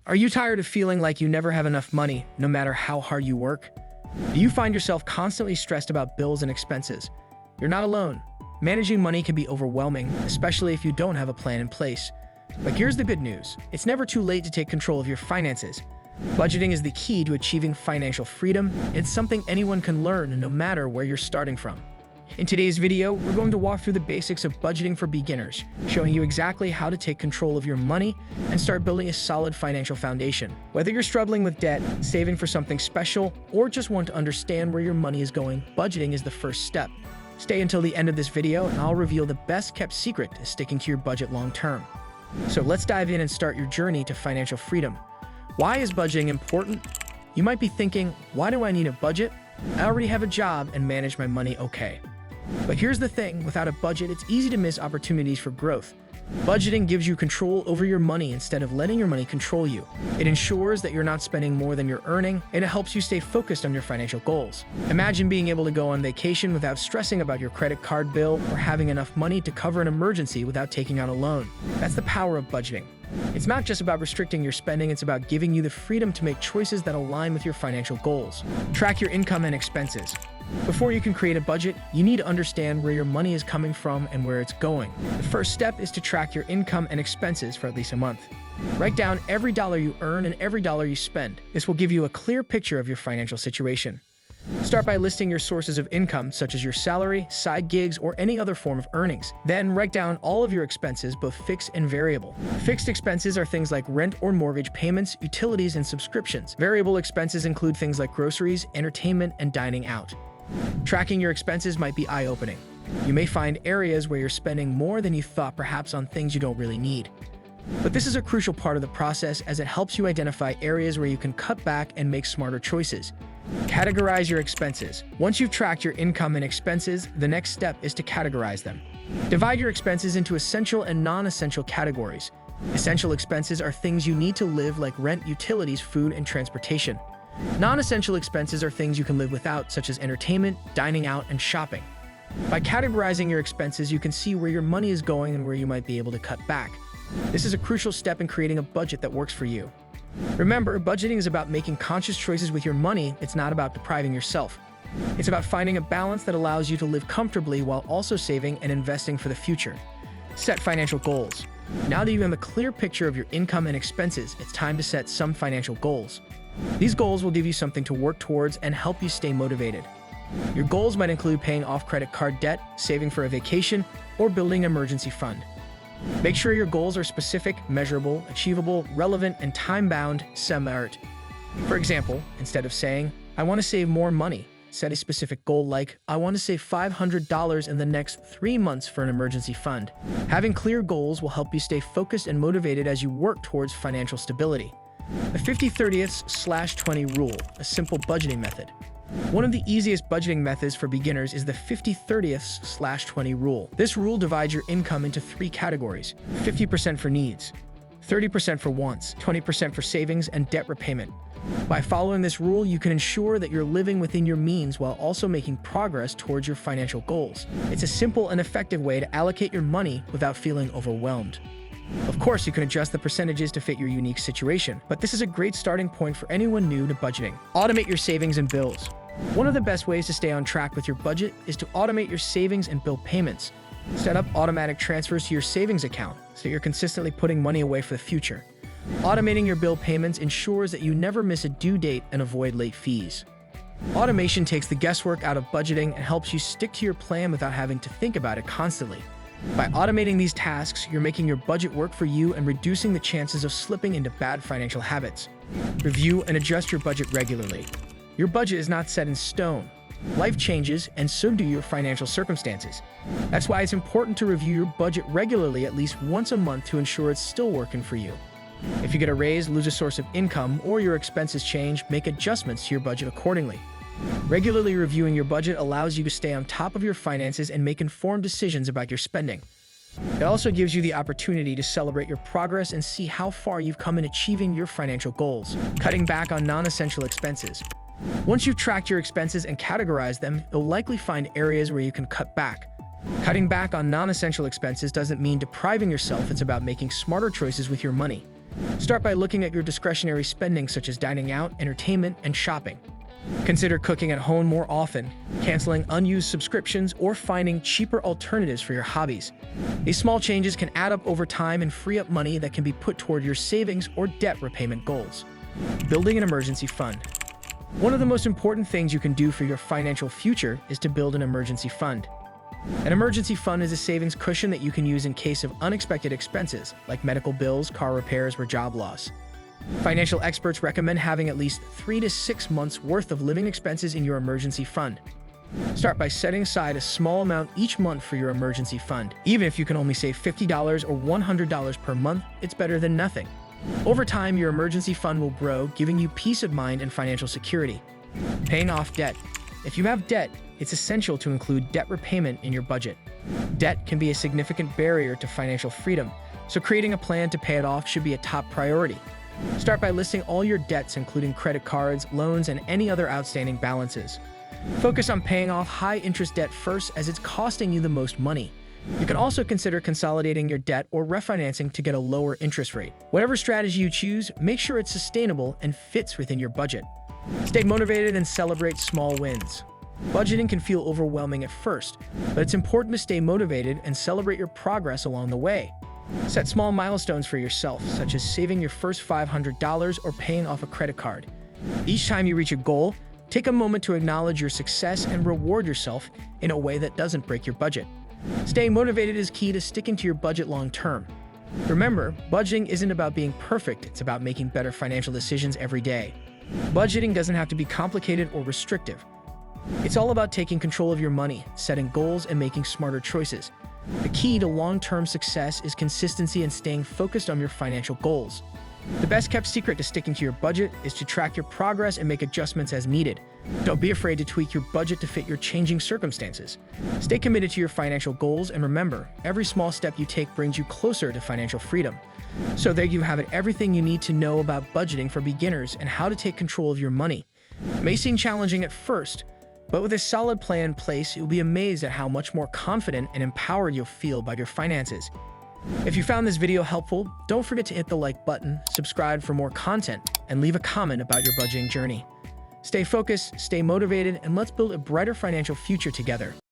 Are you tired of feeling like you never have enough money, no matter how hard you work? Do you find yourself constantly stressed about bills and expenses? You're not alone. Managing money can be overwhelming, especially if you don't have a plan in place. But here's the good news. It's never too late to take control of your finances. Budgeting is the key to achieving financial freedom. It's something anyone can learn, no matter where you're starting from. In today's video, we're going to walk through the basics of budgeting for beginners, showing you exactly how to take control of your money and start building a solid financial foundation. Whether you're struggling with debt, saving for something special, or just want to understand where your money is going, budgeting is the first step. Stay until the end of this video and I'll reveal the best-kept secret to sticking to your budget long-term. So let's dive in and start your journey to financial freedom. Why is budgeting important? You might be thinking, why do I need a budget? I already have a job and manage my money okay. But here's the thing, without a budget, it's easy to miss opportunities for growth. Budgeting gives you control over your money instead of letting your money control you. It ensures that you're not spending more than you're earning, and it helps you stay focused on your financial goals. Imagine being able to go on vacation without stressing about your credit card bill or having enough money to cover an emergency without taking out a loan. That's the power of budgeting. It's not just about restricting your spending, it's about giving you the freedom to make choices that align with your financial goals. Track your income and expenses. Before you can create a budget, you need to understand where your money is coming from and where it's going. The first step is to track your income and expenses for at least a month. Write down every dollar you earn and every dollar you spend. This will give you a clear picture of your financial situation. Start by listing your sources of income, such as your salary, side gigs, or any other form of earnings. Then write down all of your expenses, both fixed and variable. Fixed expenses are things like rent or mortgage payments, utilities, and subscriptions. Variable expenses include things like groceries, entertainment, and dining out. Tracking your expenses might be eye-opening. You may find areas where you're spending more than you thought, perhaps on things you don't really need. But this is a crucial part of the process as it helps you identify areas where you can cut back and make smarter choices. Categorize your expenses. Once you've tracked your income and expenses, the next step is to categorize them. Divide your expenses into essential and non-essential categories. Essential expenses are things you need to live, like rent, utilities, food, and transportation. Non-essential expenses are things you can live without, such as entertainment, dining out, and shopping. By categorizing your expenses, you can see where your money is going and where you might be able to cut back. This is a crucial step in creating a budget that works for you. Remember, budgeting is about making conscious choices with your money. It's not about depriving yourself. It's about finding a balance that allows you to live comfortably while also saving and investing for the future. Set financial goals. Now that you have a clear picture of your income and expenses, it's time to set some financial goals. These goals will give you something to work towards and help you stay motivated. Your goals might include paying off credit card debt, saving for a vacation, or building an emergency fund. Make sure your goals are specific, measurable, achievable, relevant, and time-bound. Smart. For example, instead of saying, I want to save more money, set a specific goal like, I want to save $500 in the next 3 months for an emergency fund. Having clear goals will help you stay focused and motivated as you work towards financial stability. The 50/30/20 rule, a simple budgeting method. One of the easiest budgeting methods for beginners is the 50/30/20 rule. This rule divides your income into 3 categories: 50% for needs, 30% for wants, 20% for savings and debt repayment. By following this rule, you can ensure that you're living within your means while also making progress towards your financial goals. It's a simple and effective way to allocate your money without feeling overwhelmed. Of course, you can adjust the percentages to fit your unique situation, but this is a great starting point for anyone new to budgeting. Automate your savings and bills. One of the best ways to stay on track with your budget is to automate your savings and bill payments. Set up automatic transfers to your savings account so you're consistently putting money away for the future. Automating your bill payments ensures that you never miss a due date and avoid late fees. Automation takes the guesswork out of budgeting and helps you stick to your plan without having to think about it constantly. By automating these tasks, you're making your budget work for you and reducing the chances of slipping into bad financial habits. Review and adjust your budget regularly. Your budget is not set in stone. Life changes, and so do your financial circumstances. That's why it's important to review your budget regularly, at least once a month, to ensure it's still working for you. If you get a raise, lose a source of income, or your expenses change, make adjustments to your budget accordingly. Regularly reviewing your budget allows you to stay on top of your finances and make informed decisions about your spending. It also gives you the opportunity to celebrate your progress and see how far you've come in achieving your financial goals. Cutting back on non-essential expenses. Once you've tracked your expenses and categorized them, you'll likely find areas where you can cut back. Cutting back on non-essential expenses doesn't mean depriving yourself, it's about making smarter choices with your money. Start by looking at your discretionary spending such as dining out, entertainment, and shopping. Consider cooking at home more often, canceling unused subscriptions, or finding cheaper alternatives for your hobbies. These small changes can add up over time and free up money that can be put toward your savings or debt repayment goals. Building an emergency fund. One of the most important things you can do for your financial future is to build an emergency fund. An emergency fund is a savings cushion that you can use in case of unexpected expenses, like medical bills, car repairs, or job loss. Financial experts recommend having at least 3 to 6 months' worth of living expenses in your emergency fund. Start by setting aside a small amount each month for your emergency fund. Even if you can only save $50 or $100 per month, it's better than nothing. Over time, your emergency fund will grow, giving you peace of mind and financial security. Paying off debt. If you have debt, it's essential to include debt repayment in your budget. Debt can be a significant barrier to financial freedom, so creating a plan to pay it off should be a top priority. Start by listing all your debts, including credit cards, loans, and any other outstanding balances. Focus on paying off high-interest debt first, as it's costing you the most money. You can also consider consolidating your debt or refinancing to get a lower interest rate. Whatever strategy you choose, make sure it's sustainable and fits within your budget. Stay motivated and celebrate small wins. Budgeting can feel overwhelming at first, but it's important to stay motivated and celebrate your progress along the way. Set small milestones for yourself, such as saving your first $500 or paying off a credit card. Each time you reach a goal, take a moment to acknowledge your success and reward yourself in a way that doesn't break your budget. Staying motivated is key to sticking to your budget long term. Remember, budgeting isn't about being perfect, it's about making better financial decisions every day. Budgeting doesn't have to be complicated or restrictive. It's all about taking control of your money, setting goals, and making smarter choices. The key to long-term success is consistency and staying focused on your financial goals. The best-kept secret to sticking to your budget is to track your progress and make adjustments as needed. Don't be afraid to tweak your budget to fit your changing circumstances. Stay committed to your financial goals, and remember, every small step you take brings you closer to financial freedom. So there you have it, everything you need to know about budgeting for beginners and how to take control of your money. It may seem challenging at first, but with a solid plan in place, you'll be amazed at how much more confident and empowered you'll feel by your finances. If you found this video helpful, don't forget to hit the like button, subscribe for more content, and leave a comment about your budgeting journey. Stay focused, stay motivated, and let's build a brighter financial future together.